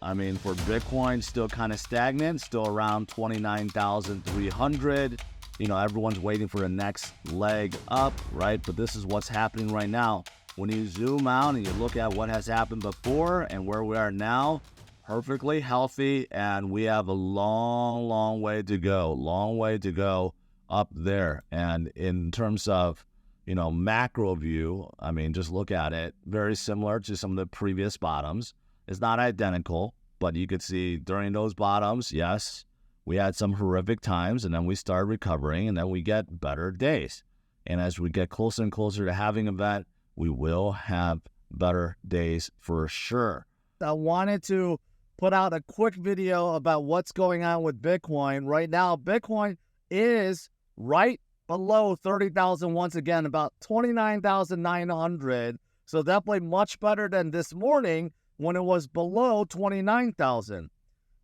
I mean, for Bitcoin, still kind of stagnant, still around 29,300. You know, everyone's waiting for the next leg up, right? But this is what's happening right now. When you zoom out and you look at what has happened before and where we are now, perfectly healthy, and we have a long way to go up there. And in terms of, you know, macro view, I mean, just look at it, very similar to some of the previous bottoms. It's not identical, but you could see during those bottoms, yes, we had some horrific times, and then we started recovering, and then we get better days. And as we get closer and closer to having an event, we will have better days for sure. I wanted to put out a quick video about what's going on with Bitcoin. Right now, Bitcoin is right below 30,000 once again, about 29,900. So definitely much better than this morning when it was below 29,000.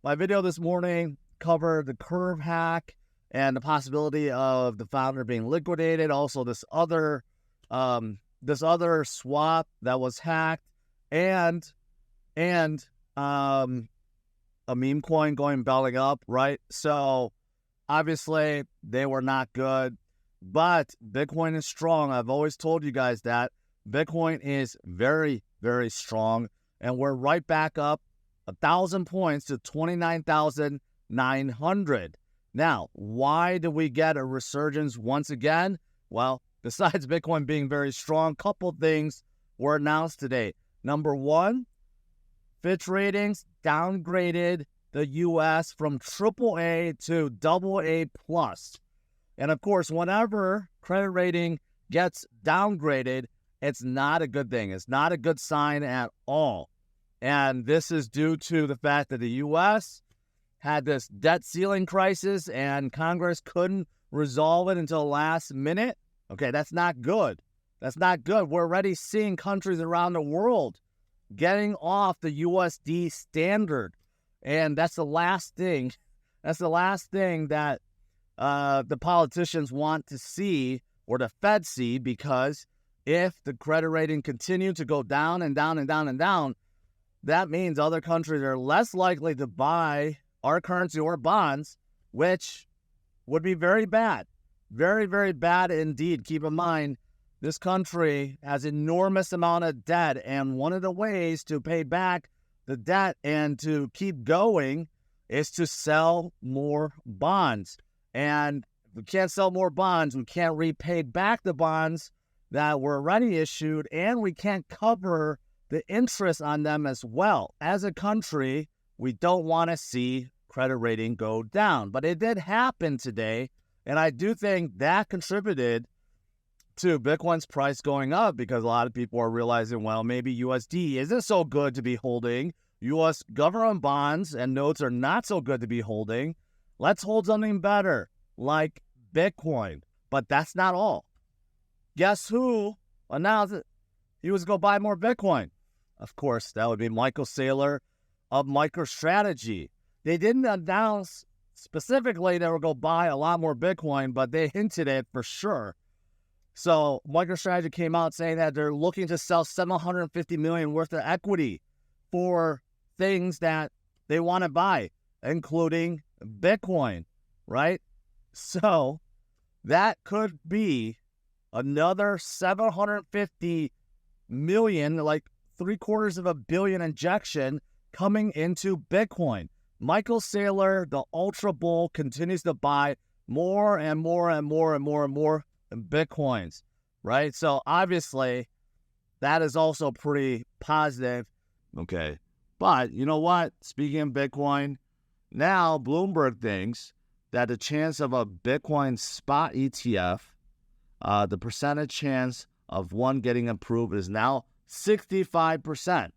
My video this morning covered the curve hack and the possibility of the founder being liquidated. Also, this other swap that was hacked, and a meme coin going belly up, right? So obviously they were not good, but Bitcoin is strong. I've always told you guys that Bitcoin is very, very strong, and we're right back up 1,000 points to 29,900. Now, why do we get a resurgence once again? Well, besides Bitcoin being very strong, a couple things were announced today. Number one, Fitch Ratings downgraded the U.S. from AAA to AA+. And of course, whenever credit rating gets downgraded, it's not a good thing. It's not a good sign at all. And this is due to the fact that the U.S. had this debt ceiling crisis and Congress couldn't resolve it until last minute. Okay, that's not good. That's not good. We're already seeing countries around the world getting off the USD standard. And that's the last thing. That's the last thing that the politicians want to see, or the Fed see, because if the credit rating continues to go down and down and down and down, that means other countries are less likely to buy our currency or bonds, which would be very bad. Very, very bad indeed. Keep in mind, this country has enormous amount of debt, and one of the ways to pay back the debt and to keep going is to sell more bonds. And if we can't sell more bonds, we can't repay back the bonds that were already issued, and we can't cover the interest on them as well. As a country, we don't want to see credit rating go down. But it did happen today, and I do think that contributed to Bitcoin's price going up, because a lot of people are realizing, well, maybe USD isn't so good to be holding. U.S. government bonds and notes are not so good to be holding. Let's hold something better, like Bitcoin. But that's not all. Guess who announced that he was going to buy more Bitcoin? Of course, that would be Michael Saylor of Microstrategy. They didn't announce specifically they were going to buy a lot more Bitcoin, but they hinted it for sure. So Microstrategy came out saying that they're looking to sell $750 million worth of equity for things that they want to buy, including Bitcoin, right? So that could be another $750 million, like $750 million injection coming into Bitcoin. Michael Saylor, the Ultra Bull, continues to buy more and more and more and more and more Bitcoins, right? So obviously that is also pretty positive. Okay. But you know what? Speaking of Bitcoin, now Bloomberg thinks that the chance of a Bitcoin spot ETF, the percentage chance of one getting approved is now 65%.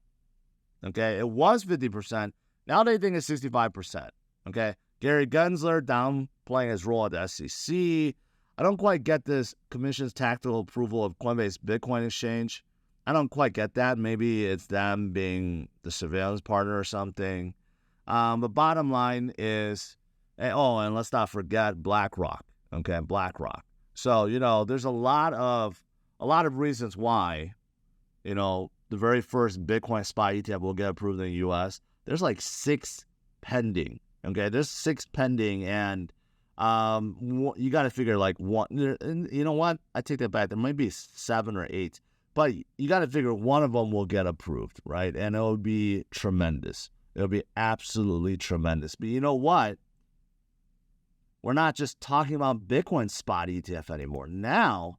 Okay. It was 50%. Now they think it's 65%. Okay. Gary Gensler downplaying his role at the SEC. I don't quite get this commission's tactical approval of Coinbase Bitcoin exchange. I don't quite get that. Maybe it's them being the surveillance partner or something. The bottom line is, and let's not forget BlackRock. Okay, BlackRock. So, there's a lot of reasons why, the very first Bitcoin spot ETF will get approved in the U.S. there's like 6 pending. Okay, there's 6 pending, and you got to figure like one. You know what? I take that back. There might be 7 or 8, but you got to figure one of them will get approved, right? And it'll be tremendous. It'll be absolutely tremendous. But you know what? We're not just talking about Bitcoin spot ETF anymore. Now,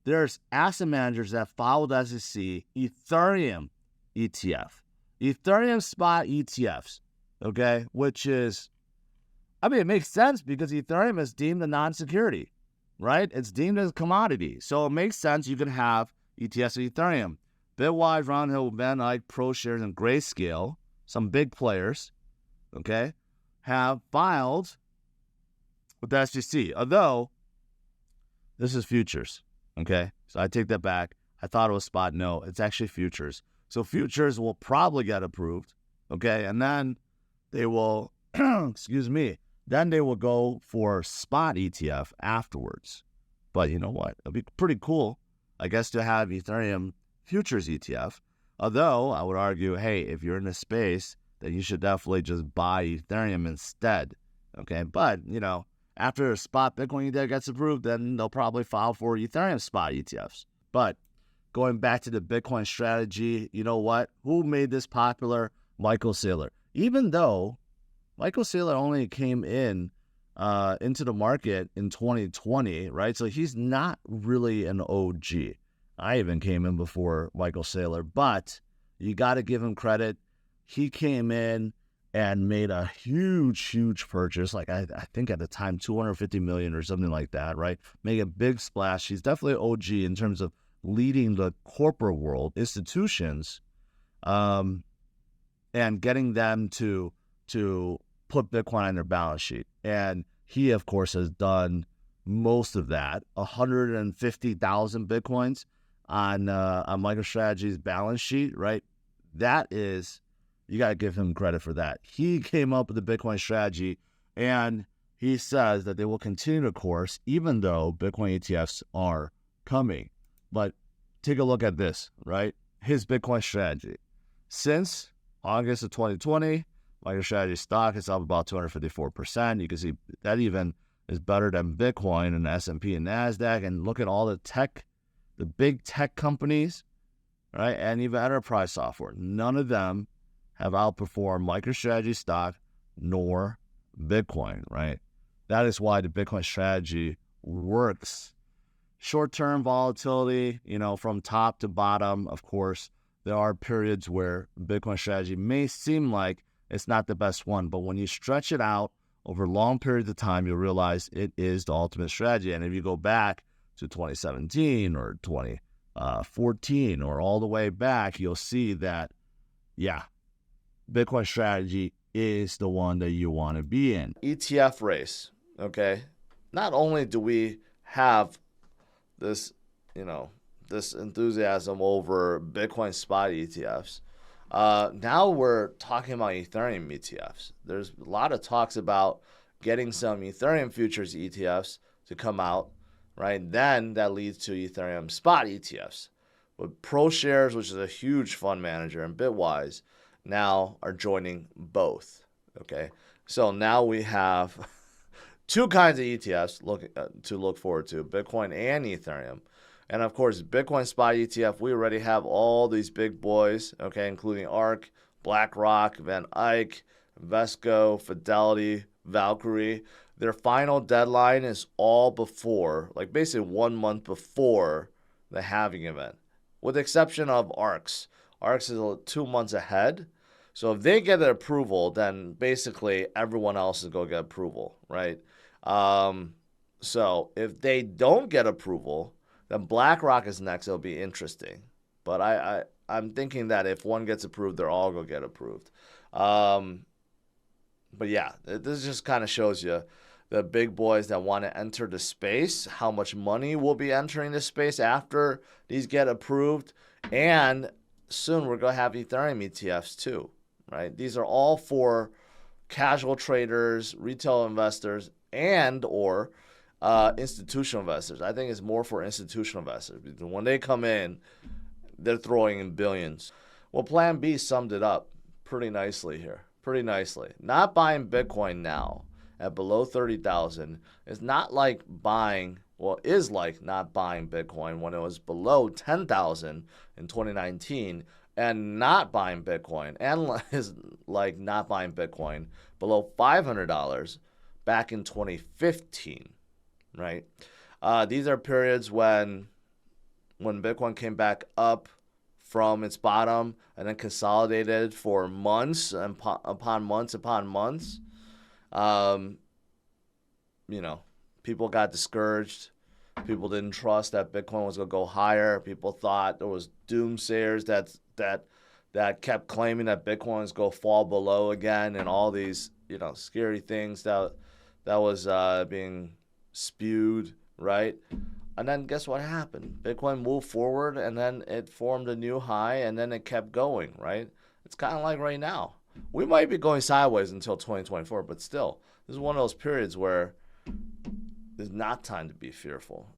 there's asset managers that follow the SEC Ethereum ETF, Ethereum spot ETFs, okay, which is, I mean, it makes sense because Ethereum is deemed a non-security, right? It's deemed as a commodity. So it makes sense you can have ETFs of Ethereum. Bitwise, Roundhill, Van Eyck, ProShares, and Grayscale, some big players, okay, have filed with the SEC. Although, this is futures, okay? So I take that back. I thought it was spot. No, it's actually futures. So futures will probably get approved, okay? And then they will, excuse me, then they will go for spot ETF afterwards. But you know what? It'll be pretty cool, I guess, to have Ethereum futures ETF. Although I would argue, hey, if you're in the space, then you should definitely just buy Ethereum instead, okay? But, you know, after a spot Bitcoin ETF gets approved, then they'll probably file for Ethereum spot ETFs. But going back to the Bitcoin strategy, you know what? Who made this popular? Michael Saylor. Even though Michael Saylor only came in into the market in 2020, right? So he's not really an OG. I even came in before Michael Saylor, but you got to give him credit. He came in and made a huge purchase, like I think at the time 250 million or something like that, right? Make a big splash. He's definitely OG in terms of leading the corporate world, institutions, and getting them to put Bitcoin on their balance sheet. And he, of course, has done most of that. 150,000 Bitcoins on Microstrategy's balance sheet, right? That is, you got to give him credit for that. He came up with the Bitcoin strategy, and he says that they will continue the course even though Bitcoin ETFs are coming. But take a look at this, right? His Bitcoin strategy. Since August of 2020, MicroStrategy stock is up about 254%. You can see that even is better than Bitcoin and S&P and NASDAQ. And look at all the tech, the big tech companies, right? And even enterprise software. None of them have outperformed MicroStrategy stock nor Bitcoin, right? That is why the Bitcoin strategy works. Short-term volatility, you know, from top to bottom, of course, there are periods where Bitcoin strategy may seem like it's not the best one, but when you stretch it out over long periods of time, you'll realize it is the ultimate strategy. And if you go back to 2017 or 2014 or all the way back, you'll see that, yeah, Bitcoin strategy is the one that you want to be in. ETF Race, okay? Not only do we have this, you know, this enthusiasm over Bitcoin spot ETFs, now we're talking about Ethereum ETFs. There's a lot of talks about getting some Ethereum futures ETFs to come out, right? Then that leads to Ethereum spot ETFs. But ProShares, which is a huge fund manager, and Bitwise now are joining both, okay? So now we have two kinds of ETFs to look forward to, Bitcoin and Ethereum. And of course, Bitcoin spot ETF, we already have all these big boys, okay, including ARK, BlackRock, Van Eyck, Invesco, Fidelity, Valkyrie. Their final deadline is all before, like basically 1 month before the halving event, with the exception of ARK's. ARK's is 2 months ahead. So if they get the approval, then basically everyone else is going to get approval, right? So if they don't get approval, then BlackRock is next. It'll be interesting. But I'm thinking that if one gets approved, they're all going to get approved. But yeah, this just kind of shows you the big boys that want to enter the space, how much money will be entering the space after these get approved. And soon we're going to have Ethereum ETFs too, right? These are all for casual traders, retail investors, and or institutional investors. I think it's more for institutional investors. Because when they come in, they're throwing in billions. Well, Plan B summed it up pretty nicely here. Pretty nicely. Not buying Bitcoin now at below 30,000 is not like buying, well, is like not buying Bitcoin when it was below 10,000 in 2019, and not buying Bitcoin, and is like not buying Bitcoin below $500 back in 2015, right? These are periods when Bitcoin came back up from its bottom and then consolidated for months and upon months upon months. People got discouraged. People didn't trust that Bitcoin was going to go higher. People thought there was doomsayers that kept claiming that Bitcoin was going to fall below again, and all these scary things that was being spewed, right? And then guess what happened? Bitcoin moved forward, and then it formed a new high, and then it kept going, right? It's kind of like right now. We might be going sideways until 2024, but still, this is one of those periods where there's not time to be fearful.